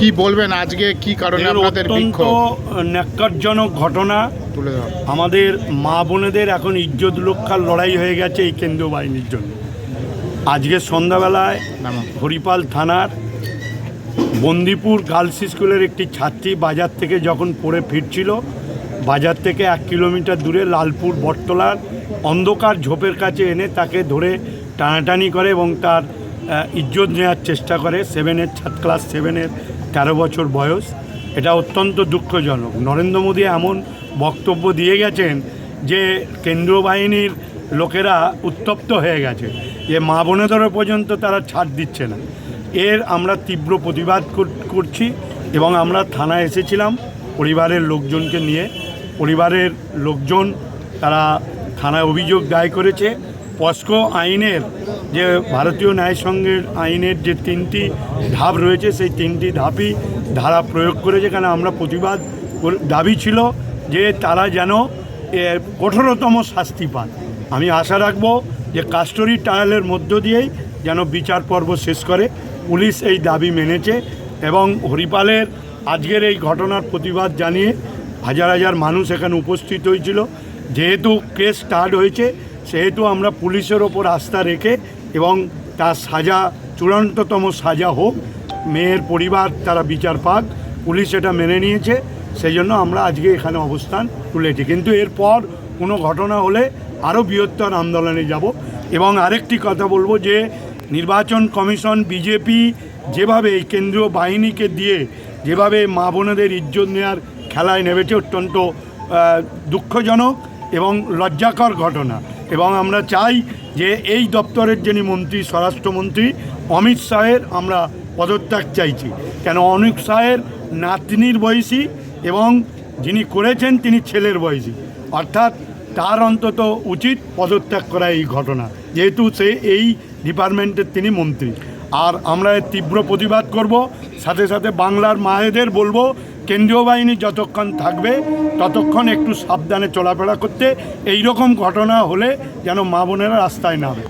কি বলবেন আজকে কি কারণে আপনাদের বিক্ষোভ? ন্যাক্কারজনক ঘটনা তুলে ধর। আমাদের মা বোনেদের এখন ইজ্জত রক্ষার লড়াই হয়ে গেছে এই কেন্দ্রীয় বাহিনীর জন্য। আজকে সন্ধ্যাবেলায় হরিপাল থানার বন্দিপুর গার্লস স্কুলের একটি ছাত্রী বাজার থেকে যখন পড়ে ফিরছিল, বাজার থেকে 1 কিলোমিটার দূরে লালপুর বটতলার অন্ধকার ঝোপের কাছে এনে তাকে ধরে টানাটানি করে এবং তার ইজ্জত নেওয়ার চেষ্টা করে। ক্লাস 7-এর 13 বছর বয়স। এটা অত্যন্ত দুঃখজনক। নরেন্দ্র মোদী এমন বক্তব্য দিয়ে গেছেন যে কেন্দ্রীয় বাহিনীর লোকেরা উত্তপ্ত হয়ে গেছে, যে মা বোনেদেরও পর্যন্ত তারা ছাড় দিচ্ছে না। এর আমরা তীব্র প্রতিবাদ করছি এবং আমরা থানায় এসেছিলাম পরিবারের লোকজনকে নিয়ে। পরিবারের লোকজন তারা থানায় অভিযোগ দায়ের করেছে। পস্কো আইনের যে ভারতীয় ন্যায়সংঘের আইনের যে 3টি ধাপ রয়েছে, সেই 3টি ধাপই ধারা প্রয়োগ করেছে। কেন আমরা প্রতিবাদ দাবি ছিল যে তারা যেন কঠোরতম শাস্তি পান। আমি আশা রাখব যে কাস্টডি ট্রায়ালের মধ্য দিয়েই যেন বিচার পর্ব শেষ করে। পুলিশ এই দাবি মেনেছে এবং হরিপালের আজকের এই ঘটনার প্রতিবাদ জানিয়ে হাজার হাজার মানুষ এখানে উপস্থিত হয়েছিল। যেহেতু কেস স্টার্ট হয়েছে সেহেতু আমরা পুলিশের ওপর আস্থা রেখে এবং তার সাজা চূড়ান্ততম সাজা হোক, মেয়ের পরিবার তারা বিচার পাক, পুলিশ এটা মেনে নিয়েছে। সেই জন্য আমরা আজকে এখানে অবস্থান তুলেছি। কিন্তু এরপর কোনো ঘটনা হলে আরও বৃহত্তর আন্দোলনে যাব। এবং আরেকটি কথা বলবো যে নির্বাচন কমিশন, বিজেপি যেভাবে এই কেন্দ্রীয় বাহিনীকে দিয়ে যেভাবে মা বোনেদের ইজ্জত নেওয়ার খেলায় নেমেছে, অত্যন্ত দুঃখজনক এবং লজ্জাকর ঘটনা। এবং আমরা চাই যে এই দপ্তরের যিনি মন্ত্রী, স্বরাষ্ট্রমন্ত্রী অমিত শাহের আমরা পদত্যাগ চাইছি। কেন অমিত শাহের নাতনির বয়সী এবং যিনি করেছেন তিনি ছেলের বয়সী, অর্থাৎ তার অন্তত উচিত পদত্যাগ করা এই ঘটনা, যেহেতু সে এই ডিপার্টমেন্টের তিনি মন্ত্রী। আর আমরা এর তীব্র প্রতিবাদ করব। সাথে সাথে বাংলার মায়েদের বলবো, কেন্দ্রীয় বাহিনী যতক্ষণ থাকবে ততক্ষণ একটু সাবধানে চলাফেরা করতে। এই রকম ঘটনা হলে যেন মা বোনেরা রাস্তায় নামে।